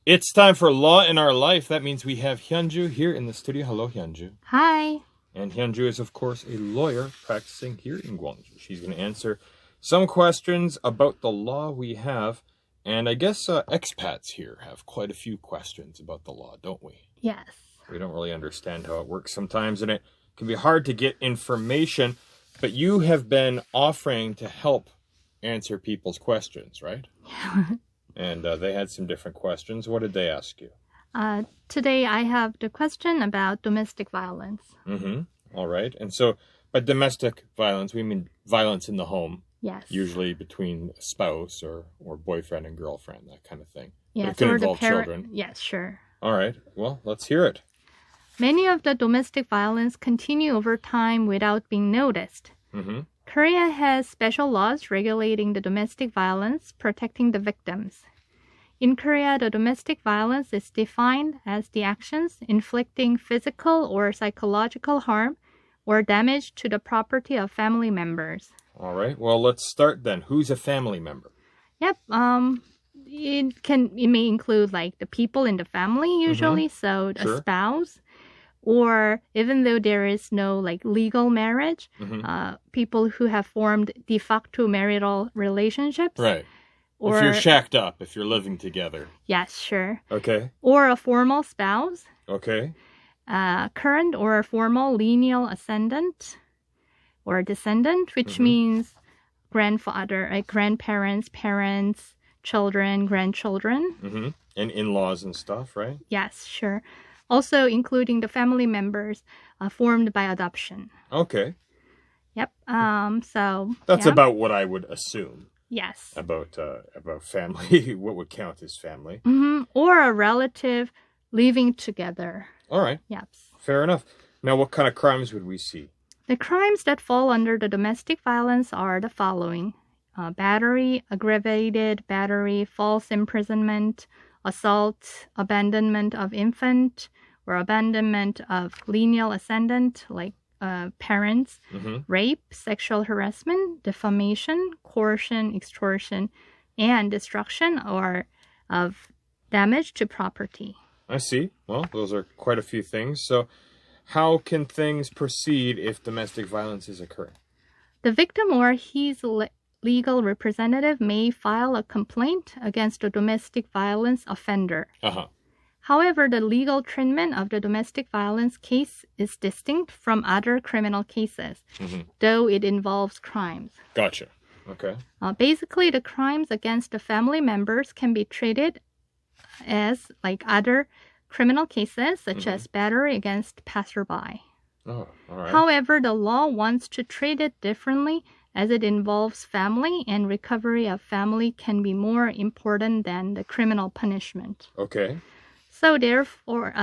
It's time for Law in Our Life. That means we have Hyunju here in the studio. Hello, Hyunju. Hi. And Hyunju is, of course, a lawyer practicing here in Gwangju. She's going to answer some questions about the law we have. And I guess expats here have quite a few questions about the law, don't we? Yes. We don't really understand how it works sometimes, and it can be hard to get information. But you have been offering to help answer people's questions, right? And they had some different questions. What did they ask you? Today I have the question about domestic violence. Mm-hmm. All right. And so by domestic violence, we mean violence in the home. Yes. Usually between a spouse or boyfriend and girlfriend, that kind of thing. Yes. But it could or involve the parent. children. Yes, sure. All right. Well, let's hear it. Many of the domestic violence continue over time without being noticed. Mm-hmm. Korea has special laws regulating the domestic violence, protecting the victims. In Korea, the domestic violence is defined as the actions inflicting physical or psychological harm or damage to the property of family members. All right. Well, let's start then. Who's a family member? Yep. It may include like the people in the family usually, so Sure. a spouse, or even though there is no like legal marriage, people who have formed de facto marital relationships. Right. Or, if you're shacked up, if you're living together. Yes, sure. Okay. Or a formal spouse, Okay. current or formal lineal ascendant or descendant, which means grandfather, grandparents, parents, children, grandchildren. Mm-hmm. And in-laws and stuff, right? Yes, sure. Also including the family members formed by adoption. Okay. Yep. So That's yeah. about what I would assume Yes. about family. What would count as family? Or a relative living together. All right. Yep. Fair enough. Now, what kind of crimes would we see? The crimes that fall under the domestic violence are the following: battery, aggravated battery, false imprisonment, assault, abandonment of infant, or abandonment of lineal ascendant, like parents, rape, sexual harassment, defamation, coercion, extortion, and destruction or of damage to property. I see. Well, those are quite a few things. So how can things proceed if domestic violence is occurring? The victim or his legal representative may file a complaint against a domestic violence offender. Uh-huh. However, the legal treatment of the domestic violence case is distinct from other criminal cases, though it involves crimes. Gotcha. Okay. Basically, the crimes against the family members can be treated as like other criminal cases, such as battery against passerby. Oh, all right. However, the law wants to treat it differently as it involves family, and recovery of family can be more important than the criminal punishment. Okay. So therefore,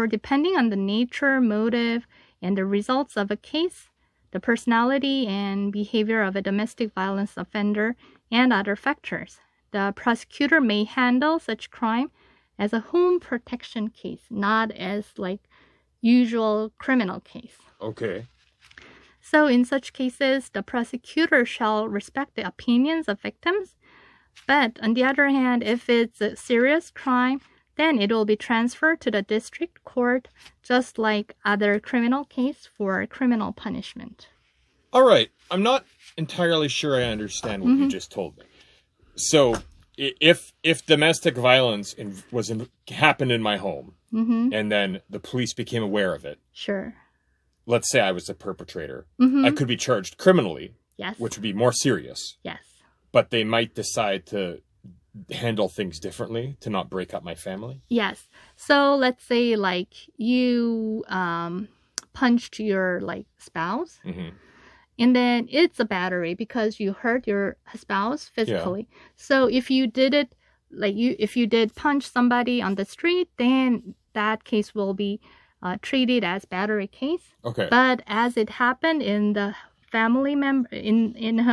depending on the nature, motive, and the results of a case, the personality and behavior of a domestic violence offender, and other factors, the prosecutor may handle such crime as a home protection case, not as like usual criminal case. Okay. So in such cases, the prosecutor shall respect the opinions of victims. But on the other hand, if it's a serious crime, then it will be transferred to the district court, just like other criminal case for criminal punishment. All right. I'm not entirely sure I understand what you just told me. So if domestic violence happened in my home and then the police became aware of it, Sure. let's say I was the perpetrator, I could be charged criminally, Yes. which would be more serious, Yes. but they might decide to handle things differently to not break up my family. Yes. So let's say like you punched your like spouse, and then it's a battery because you hurt your spouse physically. Yeah. So if you did it like if you did punch somebody on the street, then that case will be treated as battery case. Okay. But as it happened in the family member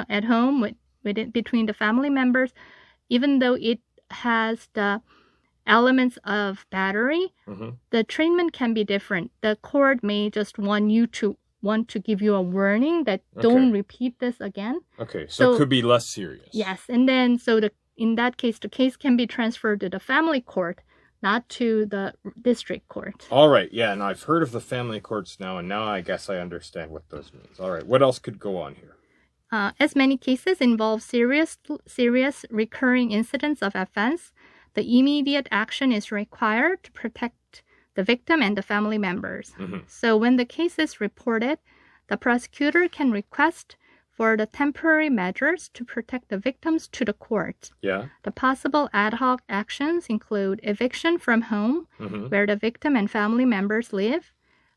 at home between the family members, even though it has the elements of battery, the treatment can be different. The court may just want to give you a warning that don't repeat this again. Okay, so it could be less serious. Yes, and then in that case, the case can be transferred to the family court not to the district court. All right. Yeah, and I've heard of the family courts now, and now I guess I understand what those means. All right. What else could go on here? As many cases involve serious recurring incidents of offense, the immediate action is required to protect the victim and the family members. So when the case is reported, the prosecutor can request for the temporary measures to protect the victims to the court. Yeah. The possible ad hoc actions include eviction from home, where the victim and family members live,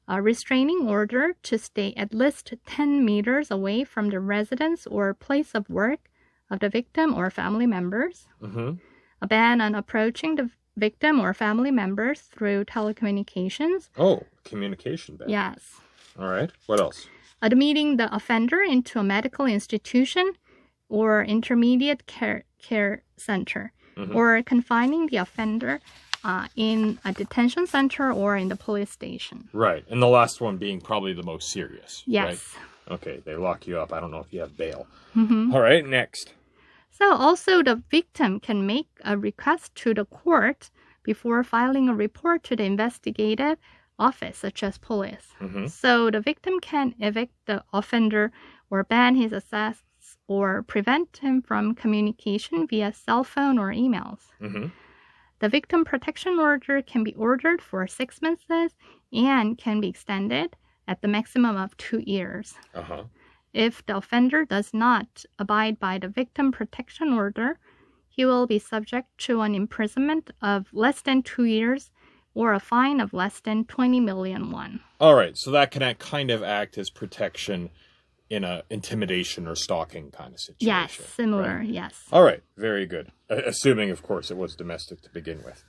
a restraining order to stay at least 10 meters away from the residence or place of work of the victim or family members, a ban on approaching the victim or family members through telecommunications. Oh, communication ban. Yes. All right. What else? Admitting the offender into a medical institution or intermediate care center, or confining the offender in a detention center or in the police station. Right. And the last one being probably the most serious. Yes. Right? Okay. They lock you up. I don't know if you have bail. All right. Next. So also the victim can make a request to the court before filing a report to the investigative office, such as police. So the victim can evict the offender or ban his access or prevent him from communication via cell phone or emails. The victim protection order can be ordered for 6 months and can be extended at the maximum of 2 years. If the offender does not abide by the victim protection order, he will be subject to an imprisonment of less than 2 years or a fine of less than 20 million won. All right. So that can kind of act as protection in a intimidation or stalking kind of situation. Yes, similar, right? Yes. All right. Very good. Assuming, of course, it was domestic to begin with.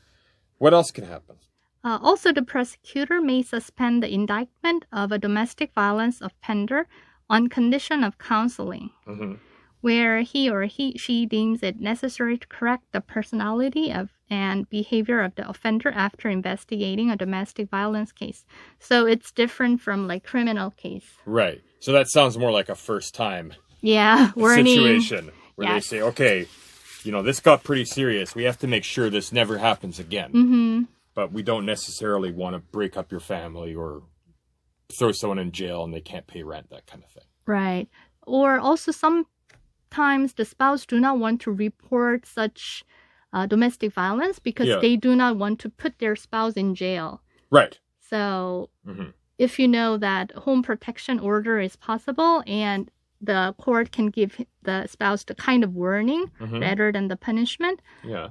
What else can happen? Also, the prosecutor may suspend the indictment of a domestic violence offender on condition of counseling, where he or she deems it necessary to correct the personality of and behavior of the offender after investigating a domestic violence case. So it's different from like criminal case. Right. So that sounds more like a first time warning situation where they say, okay, this got pretty serious. We have to make sure this never happens again. But we don't necessarily want to break up your family or throw someone in jail and they can't pay rent, that kind of thing. Right. Or also sometimes the spouse do not want to report such domestic violence because they do not want to put their spouse in jail. Right. So if you know that home protection order is possible and the court can give the spouse the kind of warning rather than the punishment,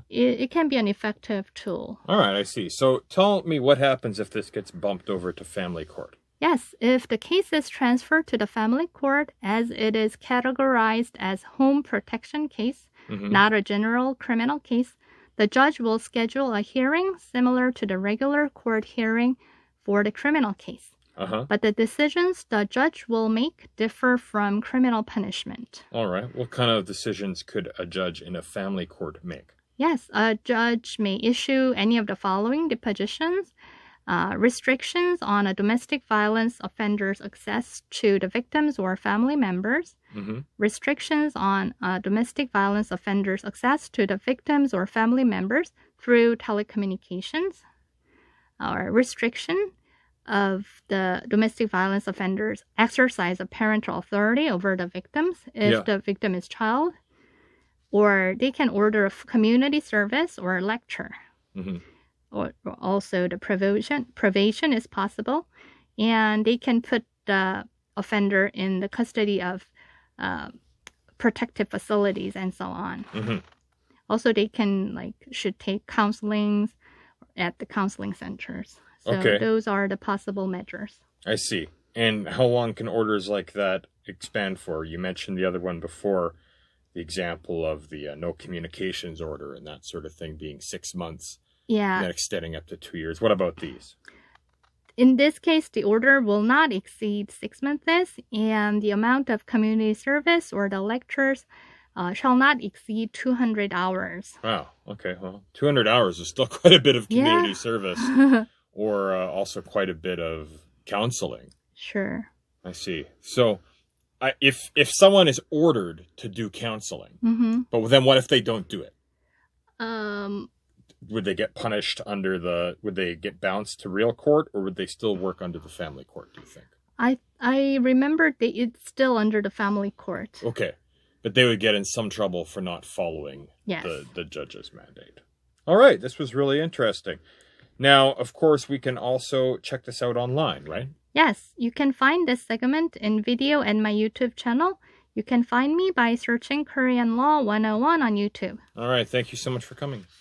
it can be an effective tool. All right, I see. So tell me what happens if this gets bumped over to family court. Yes, if the case is transferred to the family court as it is categorized as home protection case, not a general criminal case, the judge will schedule a hearing similar to the regular court hearing for the criminal case. But the decisions the judge will make differ from criminal punishment. All right. What kind of decisions could a judge in a family court make? Yes, a judge may issue any of the following dispositions. Restrictions on a domestic violence offender's access to the victims or family members, restrictions on a domestic violence offender's access to the victims or family members through telecommunications, or restriction of the domestic violence offender's exercise of parental authority over the victims if the victim is child, or they can order a community service or a lecture. Or also the probation is possible, and they can put the offender in the custody of protective facilities and so on. Also, they can should take counselings at the counseling centers. So those are the possible measures. I see. And how long can orders like that expand for? You mentioned the other one before, the example of the no communications order and that sort of thing being 6 months. And then extending up to 2 years. What about these? In this case, the order will not exceed 6 months, and the amount of community service or the lectures shall not exceed 200 hours. Wow. Okay. Well, 200 hours is still quite a bit of community service, or also quite a bit of counseling. Sure. I see. So, if someone is ordered to do counseling, but then what if they don't do it? would they get punished would they get bounced to real court, or would they still work under the family court, do you think? I remember it's still under the family court. Okay. But they would get in some trouble for not following Yes. the judge's mandate. All right. This was really interesting. Now, of course, we can also check this out online, right? Yes, you can find this segment in video at my YouTube channel. You can find me by searching Korean Law 101 on YouTube. All right. Thank you so much for coming.